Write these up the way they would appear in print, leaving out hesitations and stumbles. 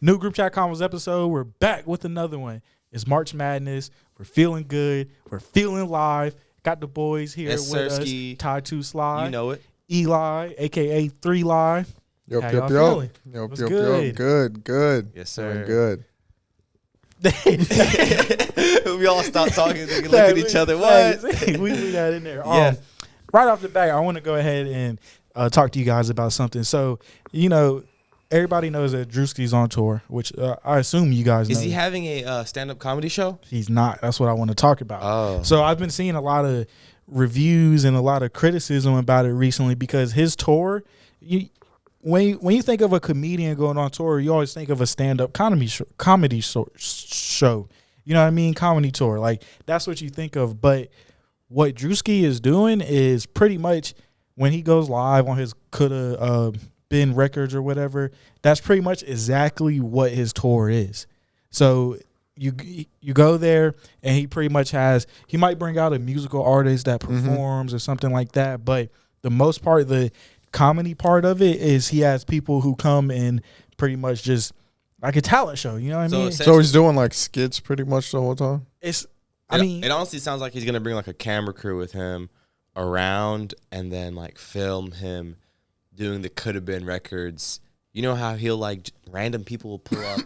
New Group Chat Convos episode. We're back with another one. It's March Madness. We're feeling good. We're feeling live. Got the boys here with us. Ty 2 Sly. You know it. Eli, a.k.a. 3 Lie. Yep, How yep, y'all yep. feeling? Yep, What's yep, good? yep. Good, good. Yes, sir. Good. We all stopped talking and looked at each other. What? we got in there. Yeah. Right off the bat, I want to go ahead and talk to you guys about something. So, everybody knows that Druski's on tour, which I assume you guys know. Is he having a stand-up comedy show? He's not. That's what I want to talk about. Oh. So I've been seeing a lot of reviews and a lot of criticism about it recently because his tour, when you think of a comedian going on tour, you always think of a stand-up comedy show. You know what I mean? Comedy tour. Like, that's what you think of. But what Druski is doing is pretty much when he goes live on his coulda been records or whatever, that's pretty much exactly what his tour is. So you go there and he pretty much he might bring out a musical artist that performs or something like that. But the most part, the comedy part of it is he has people who come and pretty much just like a talent show. You know what I mean? So he's doing like skits pretty much the whole time? It honestly sounds like he's going to bring like a camera crew with him around and then like film him doing the coulda been records. You know how he'll like random people will pull up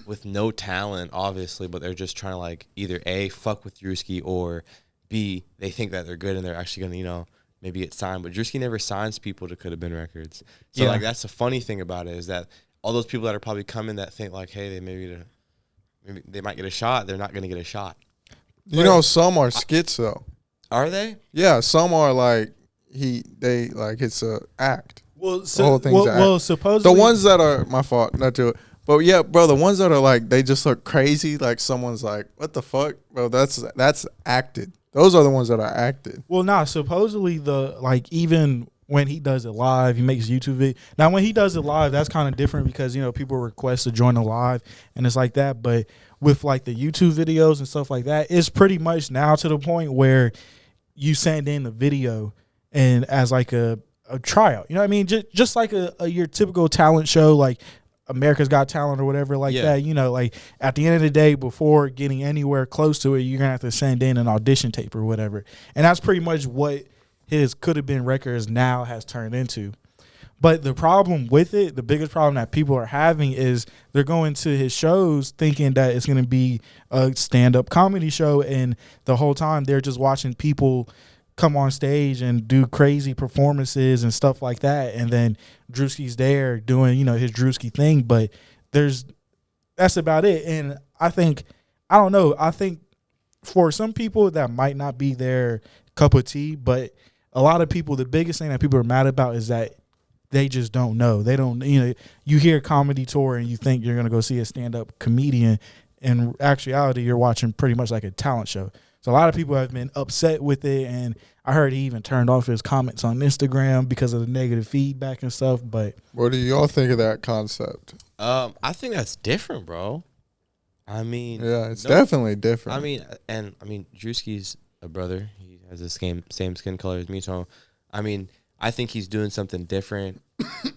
with no talent, obviously, but they're just trying to like either A, fuck with Druski, or B, they think that they're good and they're actually going to, maybe get signed. But Druski never signs people to coulda been records. So like that's the funny thing about it is that all those people that are probably coming that think like, hey, maybe they might get a shot, they're not going to get a shot. Some are skits though. Are they? Yeah, some are like it's a act. Well, the whole thing's an act. supposedly The ones that are my fault, not to it. But yeah, bro, the ones that are like they just look crazy, like someone's like, what the fuck? Bro, that's acted. Those are the ones that are acted. Well, supposedly even when he does it live, he makes YouTube video. Now, when he does it live, that's kind of different because, people request to join the live and it's like that. But with like the YouTube videos and stuff like that, it's pretty much now to the point where you send in the video and as like a tryout. You know what I mean? Just like your typical talent show, like America's Got Talent or whatever like that. Like at the end of the day, before getting anywhere close to it, you're going to have to send in an audition tape or whatever. And that's pretty much what his coulda been records now has turned into. But the problem with it, the biggest problem that people are having is they're going to his shows thinking that it's going to be a stand-up comedy show, and the whole time they're just watching people come on stage and do crazy performances and stuff like that, and then Druski's there doing, his Druski thing, but that's about it. And I think for some people that might not be their cup of tea, but a lot of people, the biggest thing that people are mad about is that they just don't know. They don't, you hear comedy tour and you think you're going to go see a stand-up comedian. In actuality, you're watching pretty much like a talent show. So a lot of people have been upset with it, and I heard he even turned off his comments on Instagram because of the negative feedback and stuff. But what do y'all think of that concept? I think that's different, bro. I mean, yeah, it's definitely different. I mean, Druski's a brother. He has the same skin color as me, so I think he's doing something different,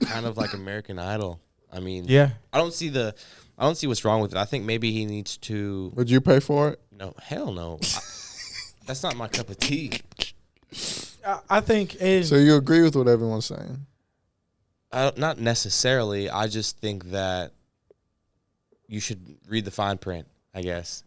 kind of like American Idol. Yeah, I don't see what's wrong with it. I think maybe he needs to. Would you pay for it? No, hell no. That's not my cup of tea. I think. So you agree with what everyone's saying? Not necessarily. I just think that you should read the fine print, I guess,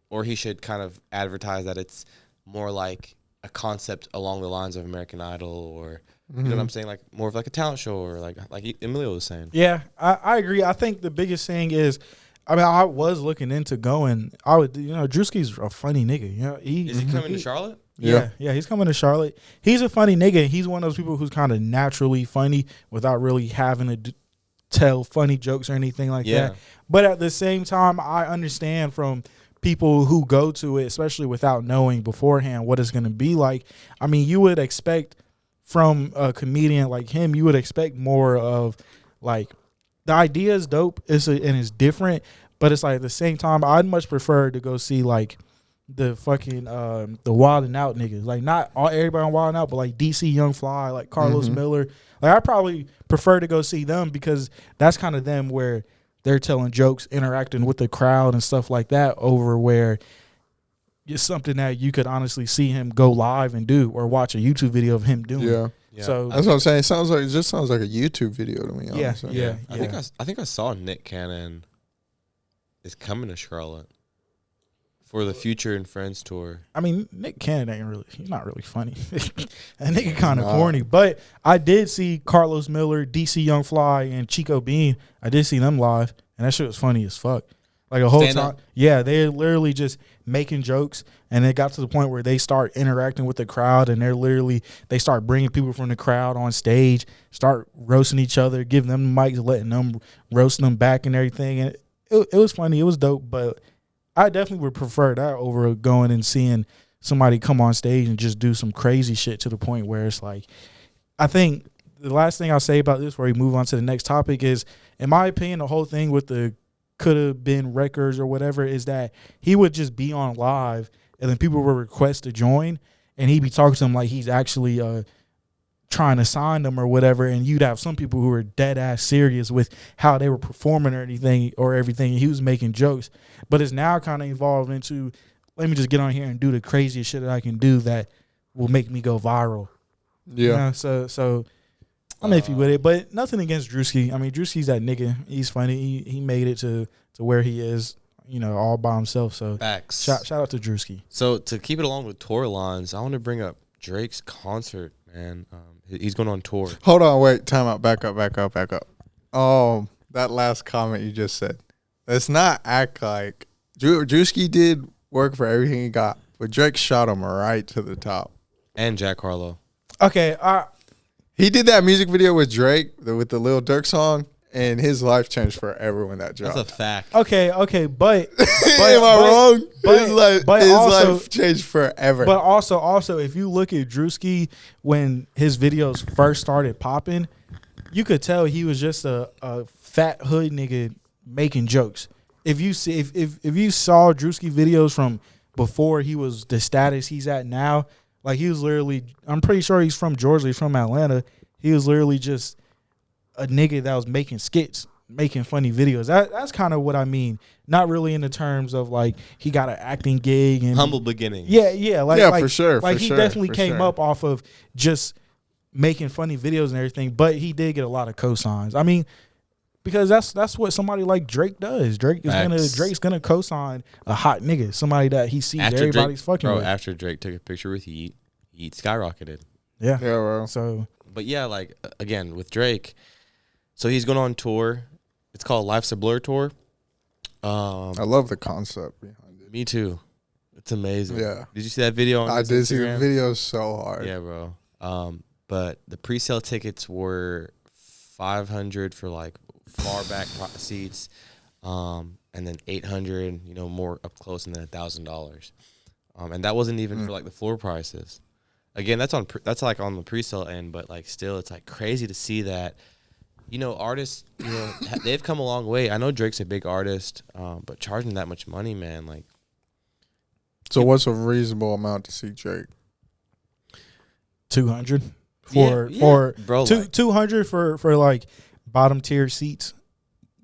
or he should kind of advertise that it's more like a concept along the lines of American Idol, or you know what I'm saying, like more of like a talent show, or like Emilio was saying. Yeah, I agree. I think the biggest thing is, I was looking into going. Druski's a funny nigga. Is he coming to Charlotte? Yeah, he's coming to Charlotte. He's a funny nigga. He's one of those people who's kind of naturally funny without really having to tell funny jokes or anything like that. But at the same time, I understand from people who go to it, especially without knowing beforehand what it's going to be like. You would expect from a comedian like him, you would expect more of like, the idea is dope, and it's different, but it's like at the same time, I'd much prefer to go see like the fucking the Wild and Out niggas, like not everybody on Wild and Out, but like DC Young Fly, like Carlos Miller. Like I probably prefer to go see them because that's kind of them where they're telling jokes, interacting with the crowd and stuff like that over where it's something that you could honestly see him go live and do or watch a YouTube video of him doing. Yeah. So that's what I'm saying. It just sounds like a YouTube video to me. Honestly. Yeah. I think I saw Nick Cannon is coming to Charlotte for the Future and Friends tour. I mean, Nick Cannon he's not really funny. That nigga kind of corny. But I did see Carlos Miller, DC Young Fly, and Chico Bean. I did see them live, and that shit was funny as fuck. Like a whole time. Yeah, they're literally just making jokes, and it got to the point where they start interacting with the crowd, and they start bringing people from the crowd on stage, start roasting each other, giving them the mics, letting them roast them back and everything. And it was funny. It was dope, but I definitely would prefer that over going and seeing somebody come on stage and just do some crazy shit to the point where it's like, I think the last thing I'll say about this before we move on to the next topic is, in my opinion, the whole thing with the could have been records or whatever is that he would just be on live and then people would request to join and he'd be talking to them like he's actually trying to sign them or whatever, and you'd have some people who were dead ass serious with how they were performing or everything, and he was making jokes. But it's now kind of evolved into, let me just get on here and do the craziest shit that I can do that will make me go viral. Yeah. So I'm iffy with it, but nothing against Druski. I mean, Druski's that nigga. He's funny. He made it to where he is, all by himself. So Facts. Shout out to Druski. So to keep it along with tour lines, I want to bring up Drake's concert, man. He's going on tour. Hold on, wait, time out, back up. Oh, that last comment you just said. Let's not act like Druski did work for everything he got, but Drake shot him right to the top. And Jack Harlow. Okay, he did that music video with Drake, with the Lil Durk song, and his life changed forever when that dropped. That's a fact. Okay, but am I wrong? His life changed forever. But also, if you look at Druski when his videos first started popping, you could tell he was just a fat hood nigga making jokes. If you see, if you saw Druski videos from before he was the status he's at now. Like, he was literally, I'm pretty sure he's from Georgia, he's from Atlanta. He was literally just a nigga that was making skits, making funny videos. That's kind of what I mean. Not really in the terms of, like, he got an acting gig. And humble beginnings. Yeah. Like, for sure. Like, he definitely came up off of just making funny videos and everything, but he did get a lot of cosigns. I mean, because that's what somebody like Drake does. Drake's gonna cosign a hot nigga, somebody that he sees everybody's fucking with. After Drake took a picture with Yeet skyrocketed. Yeah, bro. So, but yeah, like, again with Drake, so he's going on tour. It's called Life's a Blur tour. I love the concept behind it. Me too. It's amazing. Yeah. Did you see that video? I did see the video. So hard. Yeah, bro. But the pre-sale tickets were $500 for like far back seats, and then $800, more up close, and then $1,000. And that wasn't even for like the floor prices. Again, that's like on the pre-sale end, but like still, it's like crazy to see that. Artists, they've come a long way. I know Drake's a big artist, but charging that much money, man, like. So what's a reasonable amount to see Drake? 200 bro, 200 for like bottom tier seats.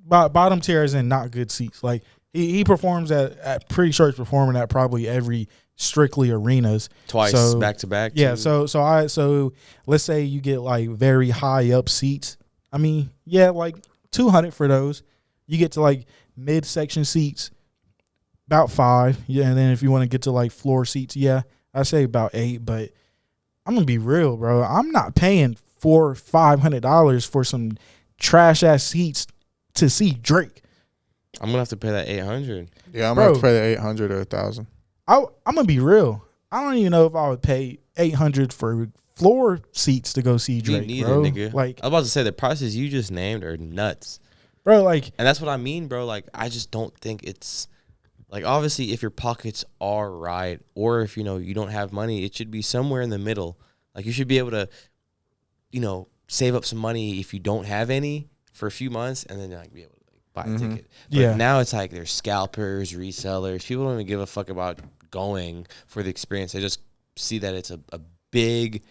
Bottom tier is in not good seats. Like he performs at pretty sure he's performing at probably every Strictly arenas twice back to back. Yeah, so let's say you get like very high up seats. I mean, yeah, like 200 for those. You get to like midsection seats, about 5. Yeah, and then if you want to get to like floor seats, yeah, I say about 8. But I'm gonna be real, bro. I'm not paying $400-500 for some trash ass seats to see Drake. I'm gonna have to pay that $800. Yeah, I'm gonna have to pay the 800 or 1,000. I'm gonna be real. I don't even know if I would pay $800 for floor seats to go see Drake. Me neither, bro. nigga. Like, I was about to say the prices you just named are nuts, bro. Like, and that's what I mean, bro. Like, I just don't think it's like, obviously if your pockets are right, or if you don't have money, it should be somewhere in the middle. Like, you should be able to, save up some money if you don't have any for a few months, and then like be able to buy a ticket. But now it's like there's scalpers, resellers. People don't even give a fuck about going for the experience. They just see that it's a big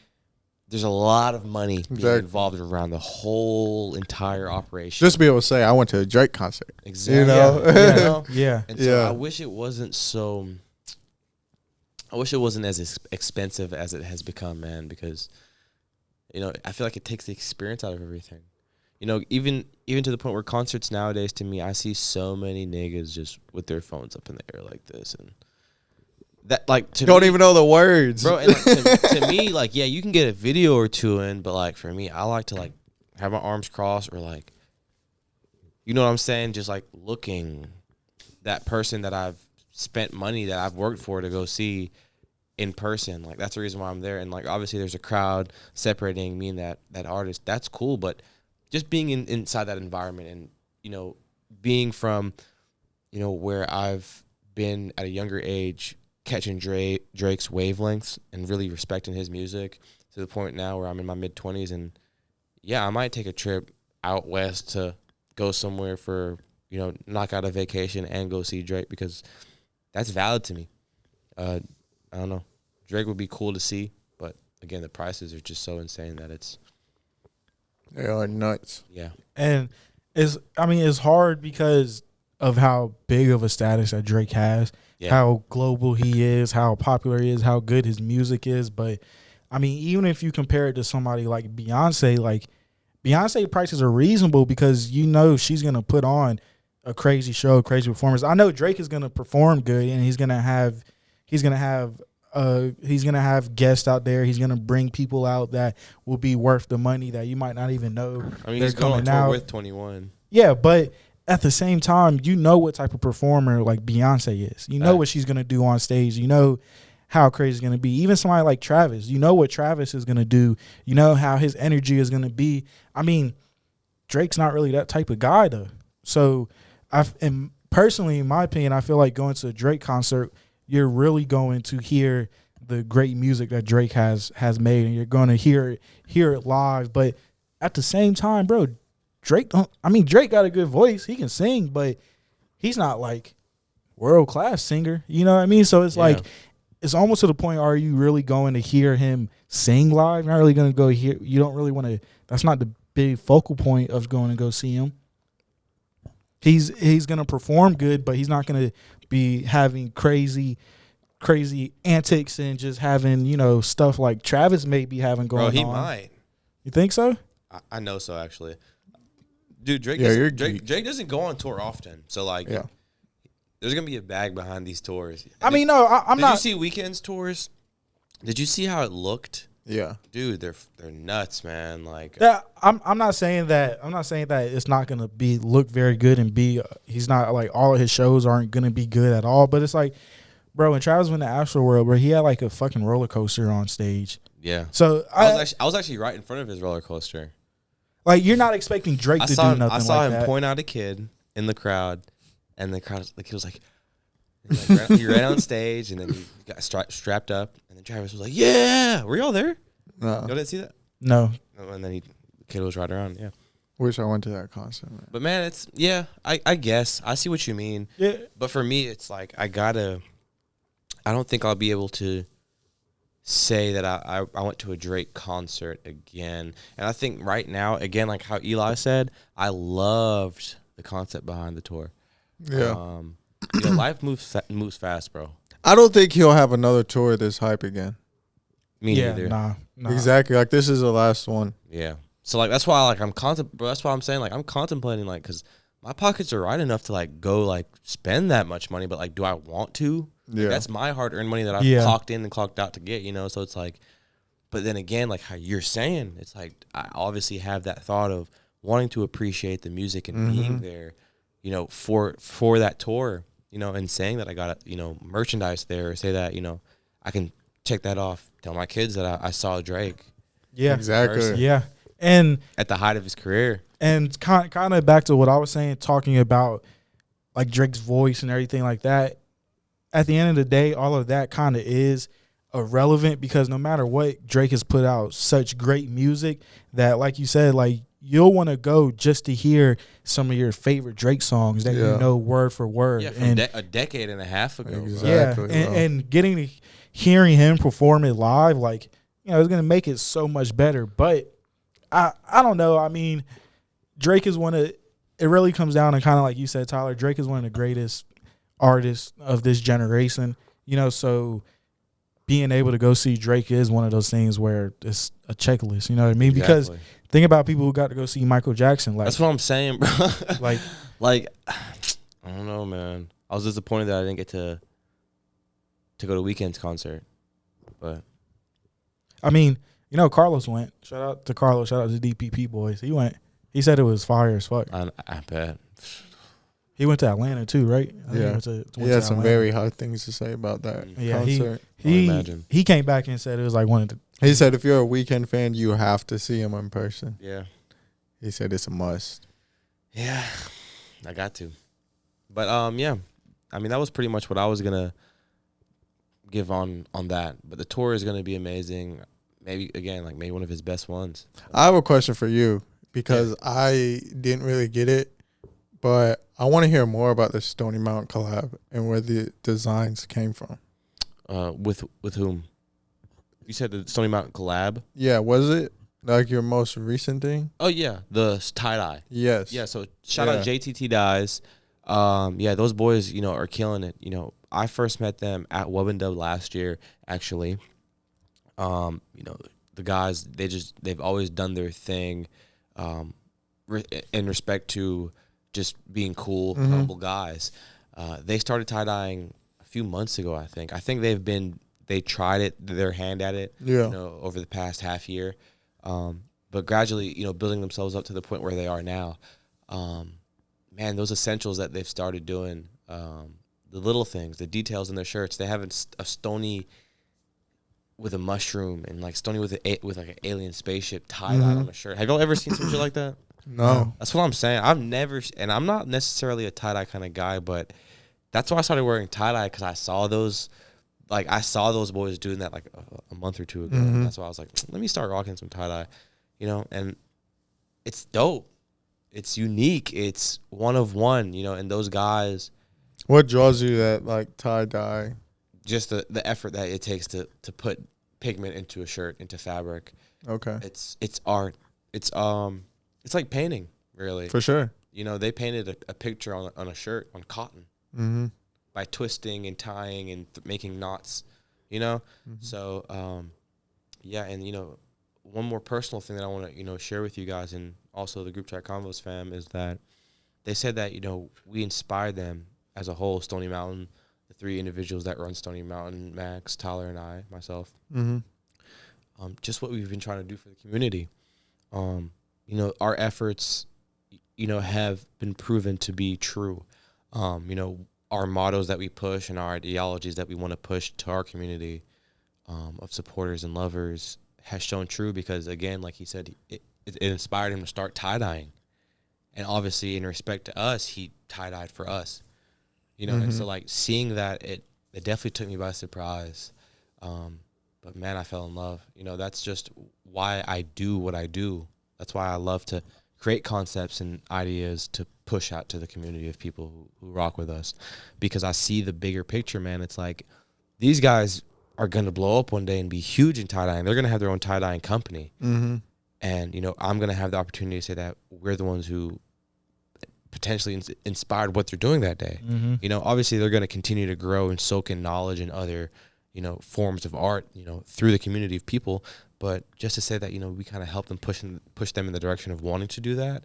there's a lot of money being Exactly. involved around the whole entire operation. Just be able to say I went to a Drake concert. Exactly. You know? You know? Yeah. And so Yeah. I wish it wasn't so. I wish it wasn't as expensive as it has become, man. Because, I feel like it takes the experience out of everything. Even to the point where concerts nowadays, to me, I see so many niggas just with their phones up in the air like this, and that to Don't me, even know the words, bro. And to me, yeah, you can get a video or two in, but for me, I like to have my arms crossed or you know what I'm saying, just looking that person that I've spent money that I've worked for to go see in person. That's the reason why I'm there. And obviously there's a crowd separating me and that artist. That's cool, but just being inside that environment and being from where I've been at a younger age, catching Drake's wavelengths and really respecting his music to the point now where I'm in my mid-20s, and yeah, I might take a trip out west to go somewhere for knock out a vacation and go see Drake, because that's valid to me. I don't know. Drake would be cool to see, but again, the prices are just so insane that it's. They are nuts. Yeah. And it's hard because of how big of a status that Drake has, how global he is, how popular he is, how good his music is. But even if you compare it to somebody like Beyonce, Beyonce prices are reasonable because she's gonna put on a crazy show, crazy performance. I know Drake is gonna perform good, and he's gonna have guests out there. He's gonna bring people out that will be worth the money that you might not even know. He's going on tour with 21. Yeah, but at the same time, what type of performer Beyonce is. What she's gonna do on stage. How crazy it's gonna be. Even somebody like Travis, what Travis is gonna do. How his energy is gonna be. Drake's not really that type of guy though. So, and personally, in my opinion, I feel like going to a Drake concert, you're really going to hear the great music that Drake has made, and you're going to hear it live. But at the same time, bro, Drake got a good voice. He can sing, but he's not world class singer. You know what I mean? So it's it's almost to the point, are you really going to hear him sing live? You're not really going to go hear. You don't really want to. That's not the big focal point of going to go see him. He's going to perform good, but he's not going to be having crazy antics and just having, stuff like Travis may be having going on. Bro, he might. You think so? I know so, actually. Dude, Drake doesn't go on tour often. So, there's going to be a bag behind these tours. I'm Did not. you see Weeknd's tours? Did you see how it looked? Yeah. Dude, they're nuts, man. Yeah, I'm not saying that. I'm not saying that it's not gonna look very good and he's not all of his shows aren't gonna be good at all. But it's bro, when Travis went to Astroworld, where he had a fucking roller coaster on stage. Yeah. So I was actually right in front of his roller coaster. You're not expecting Drake to do nothing like that. I saw him point out a kid in the crowd, and the crowd he was he ran on stage, and then he got strapped up, and then Travis was like, "Yeah, were y'all there? No. Y'all didn't see that?" No. And then the kid was right around. Yeah. Wish I went to that concert, man. But man, it's I guess I see what you mean. Yeah. But for me, it's I don't think I'll be able to say that I went to a Drake concert again. And I think right now, again, how Eli said, I loved the concept behind the tour. Yeah. Life moves fast, bro. I don't think he'll have another tour this hype again. Me neither. Nah. Exactly. This is the last one. Yeah. So that's why that's why I'm saying I'm contemplating because my pockets are right enough to go spend that much money, but do I want to? Yeah. That's my hard-earned money that I've clocked in and clocked out to get, so it's but then again, how you're saying, it's I obviously have that thought of wanting to appreciate the music and being there, for that tour, and saying that I got, merchandise there, or say that, I can check that off, tell my kids that I saw Drake. Yeah. Exactly. Yeah. And at the height of his career. And kind of back to what I was saying, talking about Drake's voice and everything like that. At the end of the day, all of that kind of is irrelevant because no matter what, Drake has put out such great music that, like you said, you'll want to go just to hear some of your favorite Drake songs that you know word for word. Yeah, from a decade and a half ago. Exactly. Yeah, and hearing him perform it live, it's gonna make it so much better. But I don't know. I mean, Drake is one of. It really comes down to kind of like you said, Tyler. Drake is one of the greatest artists of this generation. So being able to go see Drake is one of those things where it's a checklist. You know what I mean? Because think about people who got to go see Michael Jackson. Like that's what I'm saying, bro. like I don't know, man. I was disappointed that I didn't get to go to Weeknd's concert, but I mean, Carlos went. Shout out to Carlos. Shout out to DPP boys. He went. He said it was fire as fuck. I bet. He went to Atlanta too, right? Yeah. He had some very hard things to say about that concert. He came back and said it was like one of the. He said if you're a Weeknd fan, you have to see him in person. Yeah. He said it's a must. Yeah, I got to. But yeah, I mean that was pretty much what I was gonna give on that. But the tour is gonna be amazing. Maybe maybe one of his best ones. I have a question for you because I didn't really get it, but I want to hear more about the Stony Mountain collab and where the designs came from. With whom? You said the Stony Mountain collab? Yeah, was it like your most recent thing? Oh yeah, the tie-dye. Yes. Yeah, so shout out JTT Dyes. Yeah, those boys, are killing it. I first met them at Wub and Dub last year, actually. The guys, they've always done their thing, in respect to just being cool, humble guys. They started tie-dyeing a few months ago, I think. I think they tried their hand at it, over the past half year. But gradually, building themselves up to the point where they are now. Man, those essentials that they've started doing, the little things, the details in their shirts. They have a Stony with a mushroom and like Stony with like an alien spaceship tied on a shirt. Have y'all ever seen some shit like that? No. That's what I'm saying. I'm not necessarily a tie-dye kind of guy, but that's why I started wearing tie-dye because I saw those boys doing that like a month or two ago. And that's why I was like, let me start rocking some tie-dye, and it's dope. It's unique. It's one of one, and those guys. What draws you that like tie-dye? Just the effort that it takes to put pigment into a shirt, into fabric. Okay. It's art. It's like painting, really. For sure. They painted a picture on a shirt on cotton by twisting and tying and making knots, So, yeah, and one more personal thing that I want to share with you guys and also the Group Chat Convos fam is that they said that we inspired them as a whole, Stony Mountain. The three individuals that run Stony Mountain, Max, Tyler, and myself. Just what we've been trying to do for the community. Our efforts, have been proven to be true. Our mottos that we push and our ideologies that we want to push to our community of supporters and lovers has shown true because, again, like he said, it inspired him to start tie-dyeing. And obviously, in respect to us, he tie-dyed for us. And so like seeing that, it definitely took me by surprise. But man, I fell in love. That's just why I do what I do. That's why I love to create concepts and ideas to push out to the community of people who rock with us. Because I see the bigger picture, man. It's like these guys are going to blow up one day and be huge in tie-dyeing. They're going to have their own tie-dyeing company. And, I'm going to have the opportunity to say that we're the ones who potentially inspired what they're doing that day. Obviously they're going to continue to grow and soak in knowledge and other, forms of art, through the community of people. But just to say that, we kind of help them push them in the direction of wanting to do that.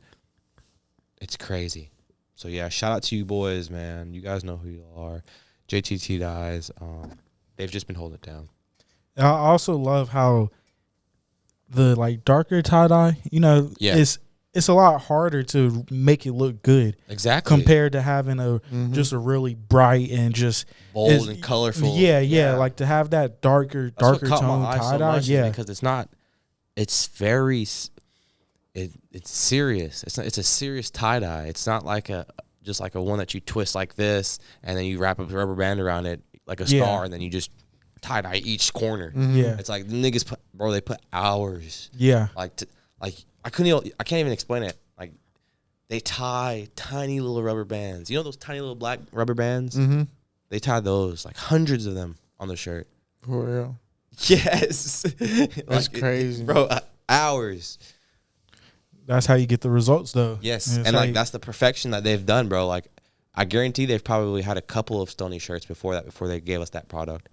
It's crazy. So yeah, shout out to you boys, man. You guys know who you are. JTT Dyes. They've just been holding it down. I also love how the like darker tie-dye, it's a lot harder to make it look good. Exactly. Compared to having just a really bright and just bold and colorful. Yeah. Like to have that darker tone tie-dye. Because it's very, it's serious. It's a serious tie-dye. It's not like just like a one that you twist like this and then you wrap a rubber band around it like a star and then you just tie-dye each corner. Yeah. It's like the niggas they put hours. Yeah. I can't even explain it. Like, they tie tiny little rubber bands. Those tiny little black rubber bands? They tie those, like hundreds of them on the shirt. For real. Yes. That's crazy. Bro, hours. That's how you get the results, though. Yes. And like that's the perfection that they've done, bro. Like I guarantee they've probably had a couple of Stony shirts before they gave us that product.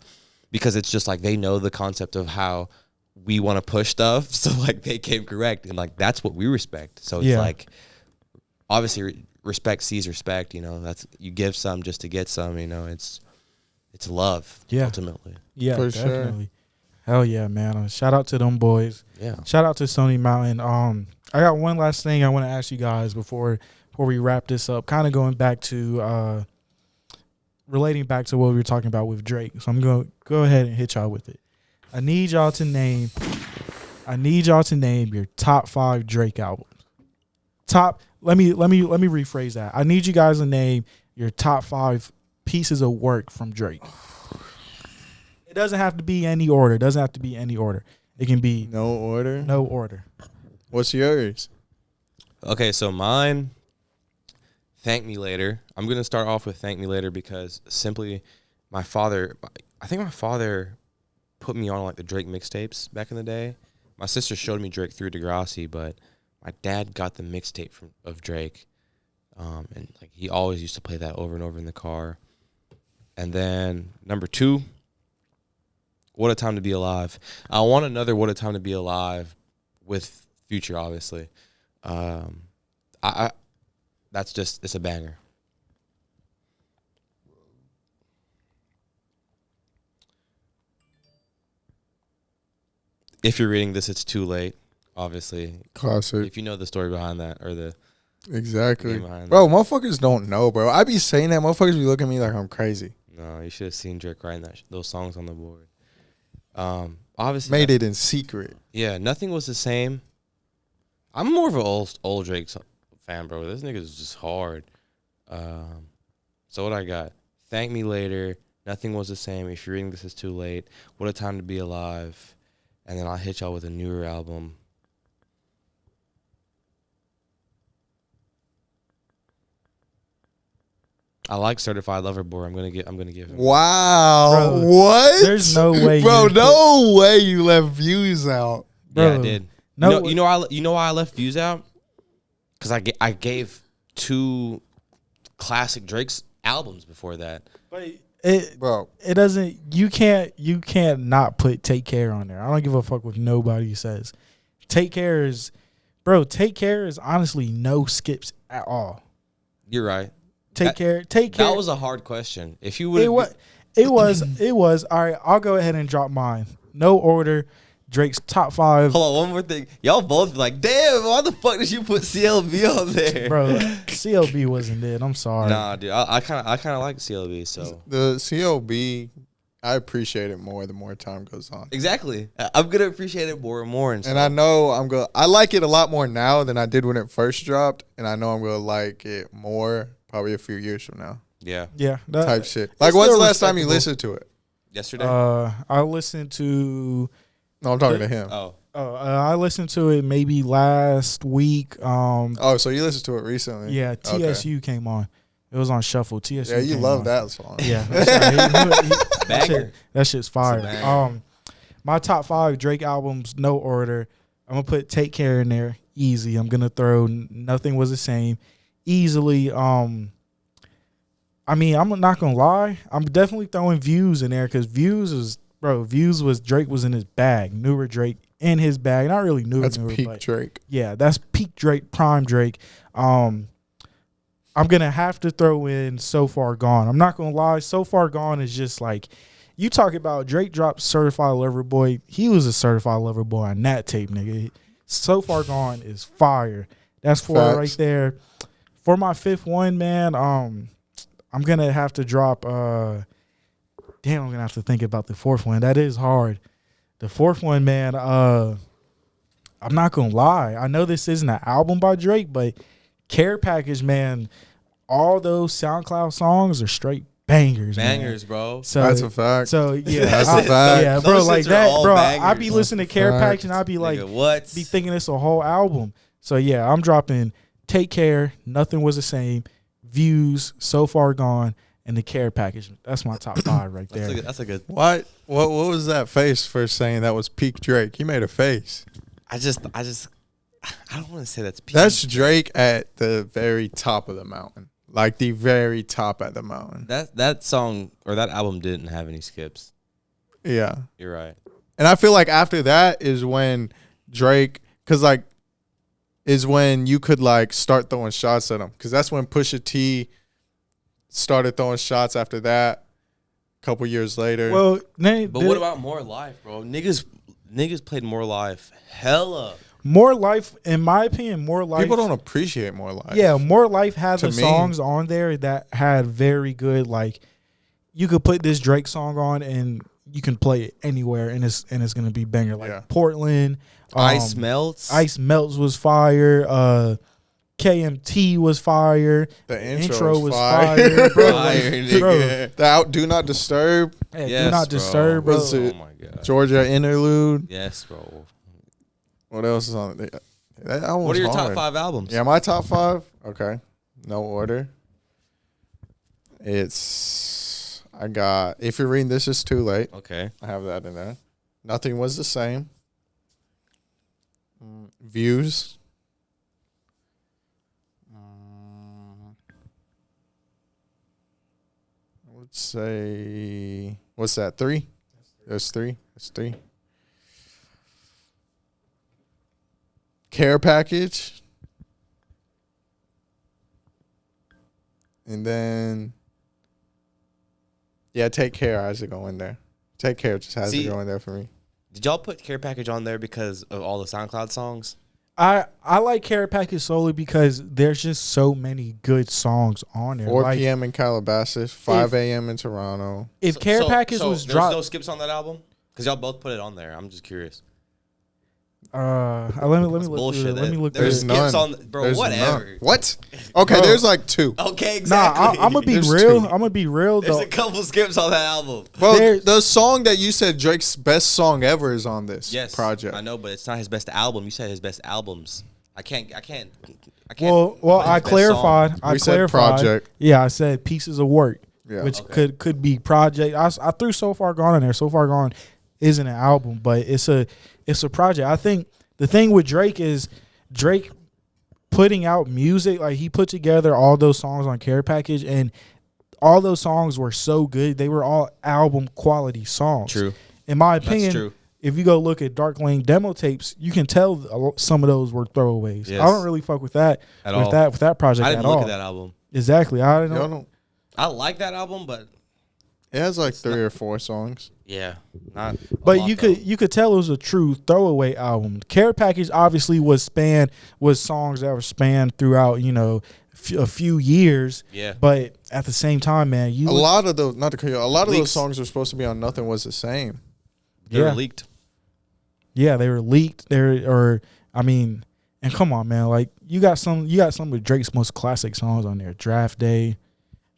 Because it's just like they know the concept of how we want to push stuff. So like they came correct. And like that's what we respect. So it's like obviously respect sees respect, you know. That's you give some just to get some, you know. It's love ultimately. Yeah, for definitely. sure. Hell yeah, man. Shout out to them boys. Yeah. Shout out to Stony Mountain. I got one last thing I want to ask you guys before we wrap this up. Kind of going back to relating back to what we were talking about with Drake. So I'm going to go ahead and hit y'all with it. I need y'all to name your top 5 Drake albums. Let me rephrase that. I need you guys to name your top 5 pieces of work from Drake. It doesn't have to be any order. It can be No order. no order. What's yours? Okay, so mine, Thank Me Later. I'm going to start off with Thank Me Later because simply I think my father put me on like the Drake mixtapes back in the day. My sister showed me Drake through Degrassi, but my dad got the mixtape of Drake. And like he always used to play that over and over in the car. And then number 2, What a Time to Be Alive. I want another What a Time to Be Alive with Future, obviously. That's just, it's a banger. If you're reading this, it's too late, obviously. Classic. If you know the story behind that or the Exactly. game behind Bro, motherfuckers don't know, bro. I be saying that. Motherfuckers be looking at me like I'm crazy. No, you should have seen Drake writing those songs on the board. Obviously Made it in secret. Yeah, Nothing Was the Same. I'm more of an old Drake fan, bro. This nigga is just hard. So what I got? Thank Me Later. Nothing Was the Same. If you're reading this, it's too late. What a Time to Be Alive. And then I'll hit y'all with a newer album. I like Certified Lover Boy. I'm gonna give him. Wow. Bro, what? there's no way Bro, you no way you left views out. Yeah, Bro, I did. no you know why I left Views out? Because I gave 2 classic Drake's albums before that. But Bro. it doesn't. You can't not put Take Care on there. I don't give a fuck what nobody says. Take Care is honestly no skips at all. You're right. Take care. That was a hard question. If you would, it was. All right, I'll go ahead and drop mine. No order. Drake's top 5. Hold on, one more thing. Y'all both be like, damn, why the fuck did you put CLB on there? Bro, CLB wasn't it. I'm sorry. Nah, dude. I kind of like CLB, so. The CLB, I appreciate it more the more time goes on. Exactly. I'm going to appreciate it more and more. And I know I like it a lot more now than I did when it first dropped. And I know I'm going to like it more probably a few years from now. Yeah. Yeah. Type shit. Like, when's the last time you listened to it? Yesterday? I listened to... No, I'm talking to him. I listened to it maybe last week. So you listened to it recently? Yeah, TSU came on. It was on shuffle. TSU. Yeah, you love that song. Yeah, that shit's fire. My top 5 Drake albums, no order. I'm gonna put Take Care in there, easy. I'm gonna throw Nothing Was the Same, easily. I'm not gonna lie. I'm definitely throwing Views in there because Views was Drake was in his bag. Newer Drake in his bag. Not really newer. That's peak Drake. Yeah, that's peak Drake, prime Drake. I'm gonna have to throw in So Far Gone. I'm not gonna lie. So Far Gone is just like, you talk about Drake dropped Certified Lover Boy. He was a Certified Lover Boy on that tape, nigga. So Far Gone is fire. That's 4 right there. For my 5th one, man, I'm gonna have to drop. I'm gonna have to think about the 4th one. That is hard. The 4th one, man. I'm not gonna lie. I know this isn't an album by Drake, but Care Package, man. All those SoundCloud songs are straight bangers, man. Bro. So that's a fact. So yeah, that's a fact. Yeah, bro, those like that, bro. I be That's listening to Care Package and I be like, what? Be thinking it's a whole album. So yeah, I'm dropping Take Care, Nothing Was the Same, Views, So Far Gone, and the Care Package. That's my top 5 right there. That's a good. What was that face for saying that was peak Drake? He made a face. I don't want to say that's peak. That's Drake at the very top of the mountain. Like the very top at the mountain. That song or that album didn't have any skips. Yeah. You're right. And I feel like after that is when Drake, because like, is when you could like start throwing shots at him. Because that's when Pusha T started throwing shots after that. A couple years later. Well, but what about More Life, bro? Niggas played More Life hella. More Life, in my opinion, More Life. People don't appreciate More Life. Yeah, More Life had the me. songs on there that had very good, like, you could put this Drake song on and you can play it anywhere and it's gonna be banger. Like Portland, Ice Melts. Ice Melts was fire. KMT was fire. The intro was fire, bro. Bro. The Do Not Disturb. Hey, Yes, Do Not bro. Disturb, bro. Was it Oh my god. Georgia Interlude? Yes, bro. What else is on it? That album What was are your hard. top 5 albums? Yeah, my top 5. Okay, no order. I got If You're Reading This Is Too Late. Okay. I have that in there. Nothing Was the Same. Views. Let's say, what's that? 3? That's 3. That's 3. Care Package. And then, yeah, Take Care has to go in there. Take Care just has to go in there for me. Did y'all put Care Package on there because of all the SoundCloud songs? I like Care Package solely because there's just so many good songs on there. 4 p.m. in Calabasas, 5 a.m. in Toronto. If Care Package was dropped, there's no skips on that album because y'all both put it on there. I'm just curious. let me look. Bullshit. Let me look. There's skips none. on, bro. There's whatever. none. What? Okay, Bro. there's like 2. Okay, exactly. Nah, I'm gonna be There's real. 2. I'm gonna be real There's though. a couple skips on that album. Well, the song that you said Drake's best song ever is on this project. I know, but it's not his best album. You said his best albums. I can't. Well, I clarified. We said project. Yeah, I said pieces of work, Yeah. which could be project. I threw So Far Gone in there. So Far Gone isn't an album, but it's a project. I think the thing with Drake is Drake putting out music. Like he put together all those songs on Care Package, and all those songs were so good. They were all album quality songs. True. In my opinion, That's true. if you go look at Dark Lane demo tapes, you can tell some of those were throwaways. Yes. I don't really fuck with that At with all. that project I at didn't all. look at that album. Exactly. I don't know. Y'all don't- I like that album, but It has like 3 or 4 songs. yeah, not. a But lot, you though. could tell it was a true throwaway album. Care Package obviously was songs that were spanned throughout a few years. Yeah. But at the same time, man, A lot of those Leaks. those songs were supposed to be on Nothing Was the Same. They were Yeah. leaked. Yeah, they were leaked. And come on, man, like you got some of Drake's most classic songs on there. Draft Day,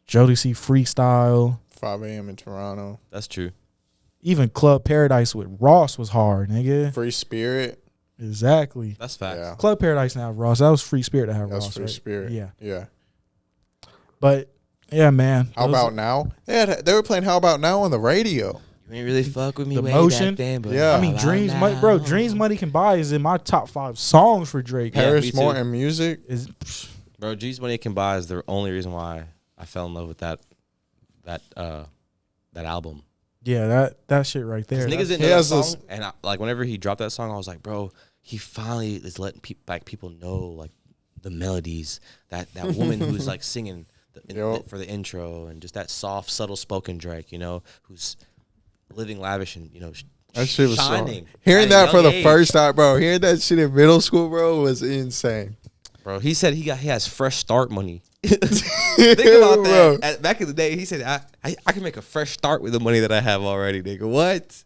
Jodeci Freestyle, 5 a.m. in Toronto. That's true. even Club Paradise with Ross was hard, nigga. Free Spirit. Exactly. That's facts. Yeah. Club Paradise now have Ross. That was Free Spirit to have That's Ross. Free right? Spirit. Yeah. Yeah. But yeah, man. How those- About Now? They were playing How About Now on the radio. You ain't really fuck with me The way Motion? back then, but Yeah. I mean, how Dreams, about Money, now? bro. Dreams, Money Can Buy is in my top 5 songs for Drake. Yeah, me Paris too. Morton Music. Is Bro, G's Money Can Buy is the only reason why I fell in love with that album. yeah, that shit right there. Niggas didn't He know that has song, this- and like whenever he dropped that song, I was like, bro, he finally is letting people know like the melodies that woman who's like singing for the intro and just that soft, subtle spoken Drake, who's living lavish and That shit was shining. strong. Hearing at a that for young the age. first time, bro. Hearing that shit in middle school, bro, was insane. Bro, he said he has fresh start money. Think about Bro. that. Back in the day, he said I can make a fresh start with the money that I have already, nigga. What?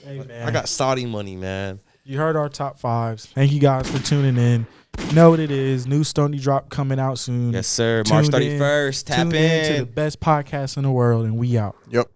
Hey, man. I got Saudi money, man. You heard our top 5s. Thank you guys for tuning in. You know what it is. New Stony Drop coming out soon. Yes, sir. March Tuned in- 31st. Tap Tune in to the best podcast in the world, and we out. Yep.